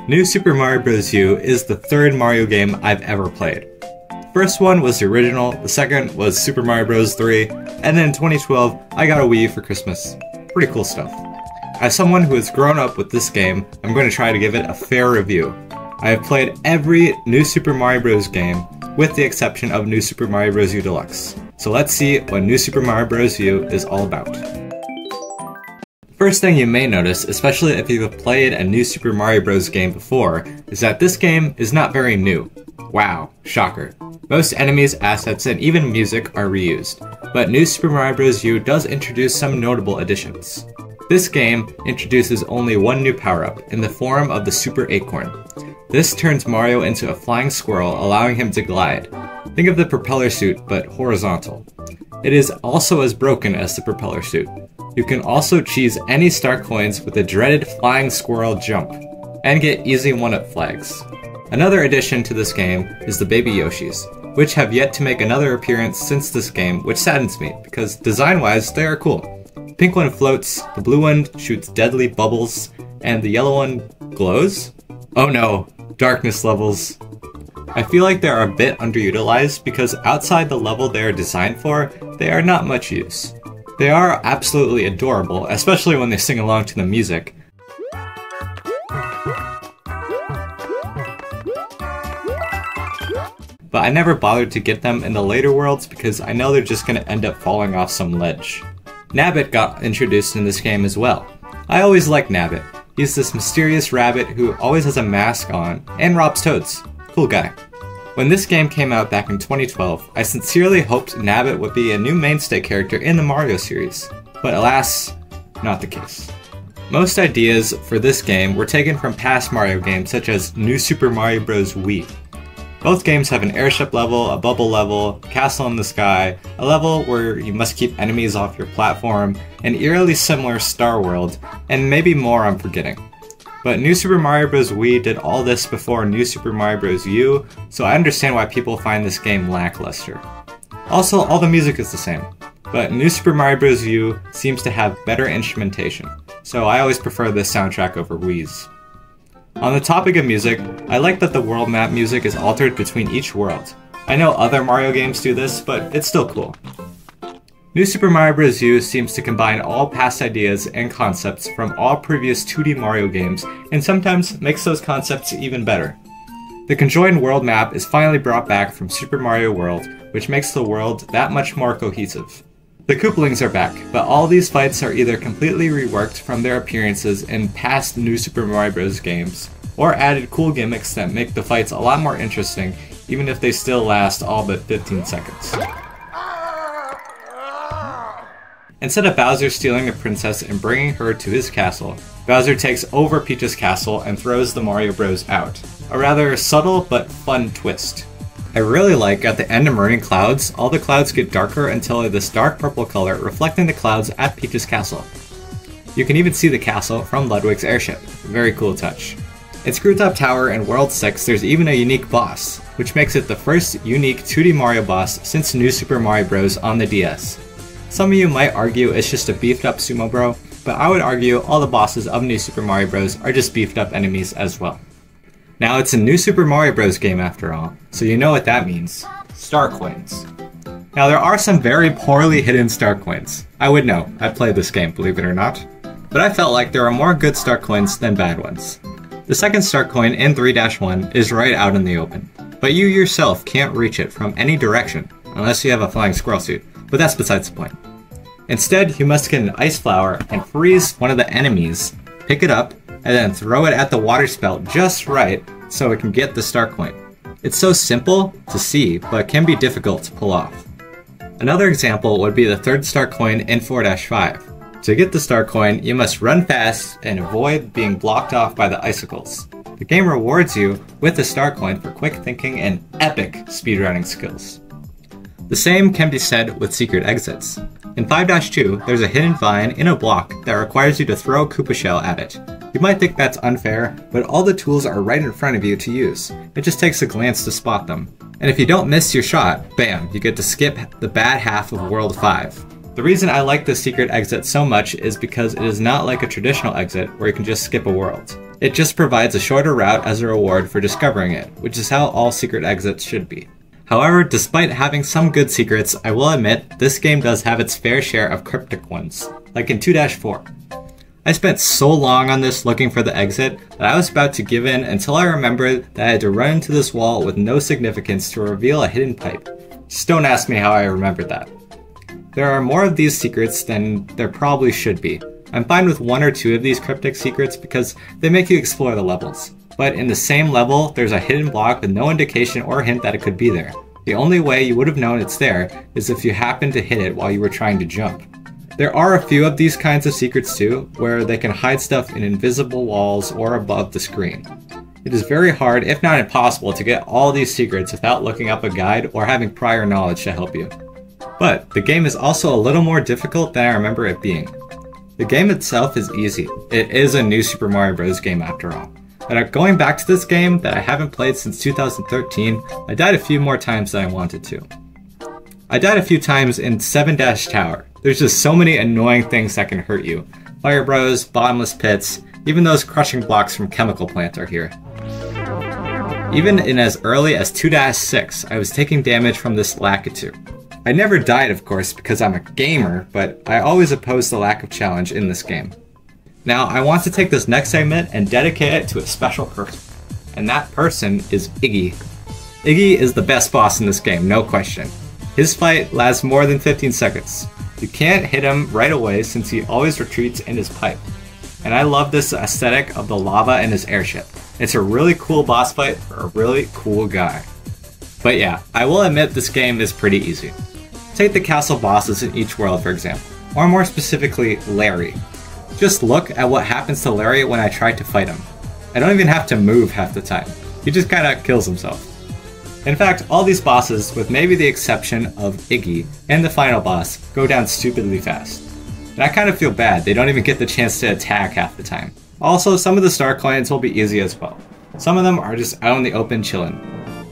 New Super Mario Bros. U is the third Mario game I've ever played. The first one was the original, the second was Super Mario Bros. 3, and then in 2012, I got a Wii U for Christmas. Pretty cool stuff. As someone who has grown up with this game, I'm going to try to give it a fair review. I have played every New Super Mario Bros. Game, with the exception of New Super Mario Bros. U Deluxe. So let's see what New Super Mario Bros. U is all about. First thing you may notice, especially if you've played a New Super Mario Bros. Game before, is that this game is not very new. Wow, shocker. Most enemies, assets, and even music are reused, but New Super Mario Bros. U does introduce some notable additions. This game introduces only one new power-up, in the form of the Super Acorn. This turns Mario into a flying squirrel, allowing him to glide. Think of the propeller suit, but horizontal. It is also as broken as the propeller suit. You can also cheese any star coins with the dreaded flying squirrel jump, and get easy 1-up flags. Another addition to this game is the Baby Yoshis, which have yet to make another appearance since this game, which saddens me, because design-wise they are cool. The pink one floats, the blue one shoots deadly bubbles, and the yellow one glows? Oh no, darkness levels. I feel like they are a bit underutilized because outside the level they are designed for, they are not much use. They are absolutely adorable, especially when they sing along to the music. But I never bothered to get them in the later worlds because I know they're just going to end up falling off some ledge. Nabbit got introduced in this game as well. I always liked Nabbit. He's this mysterious rabbit who always has a mask on and robs toads. Cool guy. When this game came out back in 2012, I sincerely hoped Nabbit would be a new mainstay character in the Mario series, but alas, not the case. Most ideas for this game were taken from past Mario games such as New Super Mario Bros. Wii. Both games have an airship level, a bubble level, a castle in the sky, a level where you must keep enemies off your platform, an eerily similar Star World, and maybe more I'm forgetting. But New Super Mario Bros. Wii did all this before New Super Mario Bros. U, so I understand why people find this game lackluster. Also, all the music is the same, but New Super Mario Bros. U seems to have better instrumentation, so I always prefer this soundtrack over Wii's. On the topic of music, I like that the world map music is altered between each world. I know other Mario games do this, but it's still cool. New Super Mario Bros. U seems to combine all past ideas and concepts from all previous 2D Mario games, and sometimes makes those concepts even better. The conjoined world map is finally brought back from Super Mario World, which makes the world that much more cohesive. The Koopalings are back, but all these fights are either completely reworked from their appearances in past New Super Mario Bros. Games, or added cool gimmicks that make the fights a lot more interesting, even if they still last all but 15 seconds. Instead of Bowser stealing a princess and bringing her to his castle, Bowser takes over Peach's castle and throws the Mario Bros. Out. A rather subtle but fun twist. I really like at the end of Burning Clouds, all the clouds get darker until they're this dark purple color reflecting the clouds at Peach's castle. You can even see the castle from Ludwig's airship. Very cool touch. In Screwtop Tower in World 6 there's even a unique boss, which makes it the first unique 2D Mario boss since New Super Mario Bros. On the DS. Some of you might argue it's just a beefed up Sumo Bro, but I would argue all the bosses of New Super Mario Bros. Are just beefed up enemies as well. Now it's a New Super Mario Bros. Game after all, so you know what that means. Star Coins. Now there are some very poorly hidden Star Coins. I would know, I've played this game, believe it or not. But I felt like there are more good Star Coins than bad ones. The second Star Coin in 3-1 is right out in the open, but you yourself can't reach it from any direction, unless you have a flying squirrel suit. But that's besides the point. Instead, you must get an ice flower and freeze one of the enemies, pick it up, and then throw it at the water spout just right so it can get the star coin. It's so simple to see, but can be difficult to pull off. Another example would be the third star coin in 4-5. To get the star coin, you must run fast and avoid being blocked off by the icicles. The game rewards you with the star coin for quick thinking and epic speedrunning skills. The same can be said with secret exits. In 5-2, there's a hidden vine in a block that requires you to throw a Koopa shell at it. You might think that's unfair, but all the tools are right in front of you to use. It just takes a glance to spot them. And if you don't miss your shot, bam, you get to skip the bad half of World 5. The reason I like this secret exit so much is because it is not like a traditional exit where you can just skip a world. It just provides a shorter route as a reward for discovering it, which is how all secret exits should be. However, despite having some good secrets, I will admit this game does have its fair share of cryptic ones, like in 2-4. I spent so long on this looking for the exit that I was about to give in until I remembered that I had to run into this wall with no significance to reveal a hidden pipe. Just don't ask me how I remembered that. There are more of these secrets than there probably should be. I'm fine with 1 or 2 of these cryptic secrets because they make you explore the levels. But in the same level, there's a hidden block with no indication or hint that it could be there. The only way you would have known it's there is if you happened to hit it while you were trying to jump. There are a few of these kinds of secrets too, where they can hide stuff in invisible walls or above the screen. It is very hard, if not impossible, to get all these secrets without looking up a guide or having prior knowledge to help you. But the game is also a little more difficult than I remember it being. The game itself is easy. It is a new Super Mario Bros. Game after all. But going back to this game that I haven't played since 2013, I died a few more times than I wanted to. I died a few times in 7-Tower. There's just so many annoying things that can hurt you. Fire bros, bottomless pits, even those crushing blocks from Chemical Plant are here. Even in as early as 2-6, I was taking damage from this Lakitu. I never died, of course, because I'm a gamer, but I always oppose the lack of challenge in this game. Now, I want to take this next segment and dedicate it to a special person. And that person is Iggy. Iggy is the best boss in this game, no question. His fight lasts more than 15 seconds. You can't hit him right away since he always retreats in his pipe. And I love this aesthetic of the lava in his airship. It's a really cool boss fight for a really cool guy. But yeah, I will admit this game is pretty easy. Take the castle bosses in each world for example, or more specifically, Larry. Just look at what happens to Larry when I try to fight him. I don't even have to move half the time. He just kinda kills himself. In fact, all these bosses, with maybe the exception of Iggy and the final boss, go down stupidly fast. And I kind of feel bad, they don't even get the chance to attack half the time. Also, some of the star coins will be easy as well. Some of them are just out in the open chillin'.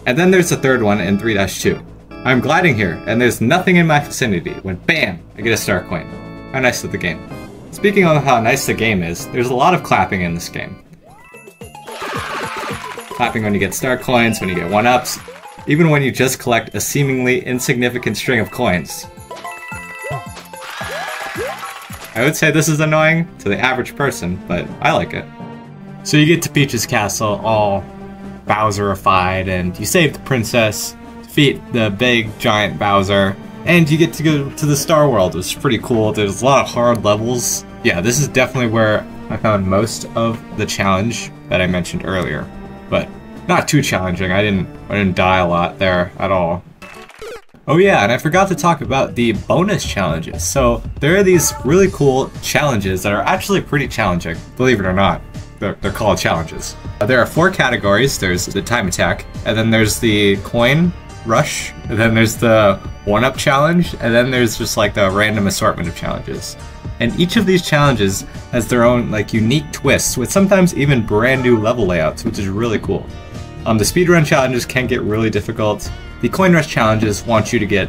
And then there's the third one in 3-2. I'm gliding here, and there's nothing in my vicinity, when BAM! I get a star coin. How nice is the game. Speaking of how nice the game is, there's a lot of clapping in this game. Clapping when you get star coins, when you get 1-ups, even when you just collect a seemingly insignificant string of coins. I would say this is annoying to the average person, but I like it. So you get to Peach's castle all Bowserified, and you save the princess, defeat the big giant Bowser, and you get to go to the Star World, which is pretty cool. There's a lot of hard levels. Yeah, this is definitely where I found most of the challenge that I mentioned earlier, but not too challenging. I didn't die a lot there at all. Oh yeah, and I forgot to talk about the bonus challenges. So there are these really cool challenges that are actually pretty challenging, believe it or not. They're called challenges. There are 4 categories. There's the time attack, and then there's the coin rush, and then there's the 1-up challenge, and then there's just like the random assortment of challenges. And each of these challenges has their own like unique twists, with sometimes even brand new level layouts, which is really cool. The speedrun challenges can get really difficult. The coin rush challenges want you to get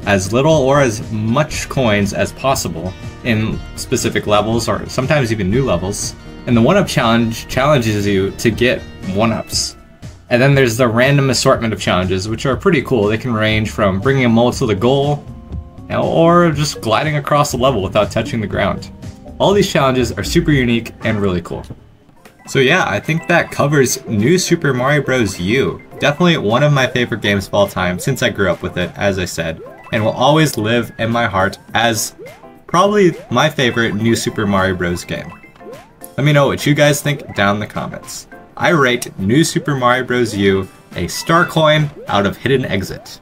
as little or as much coins as possible in specific levels, or sometimes even new levels. And the 1-up challenge challenges you to get 1-ups. And then there's the random assortment of challenges, which are pretty cool. They can range from bringing a mole to the goal, or just gliding across the level without touching the ground. All these challenges are super unique and really cool. So yeah, I think that covers New Super Mario Bros. U. Definitely one of my favorite games of all time since I grew up with it, as I said, and will always live in my heart as probably my favorite New Super Mario Bros. Game. Let me know what you guys think down in the comments. I rate New Super Mario Bros. U a star coin out of Hidden Exit.